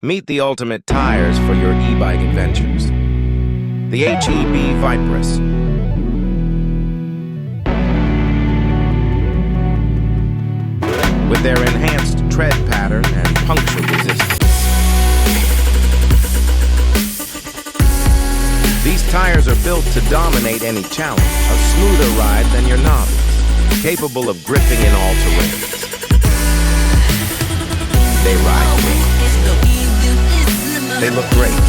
Meet the ultimate tires for your e-bike adventures. The HEB Viperess. With their enhanced tread pattern and puncture resistance. These tires are built to dominate any challenge, a smoother ride than your novice, capable of gripping in all terrains. They ride clean. They look great.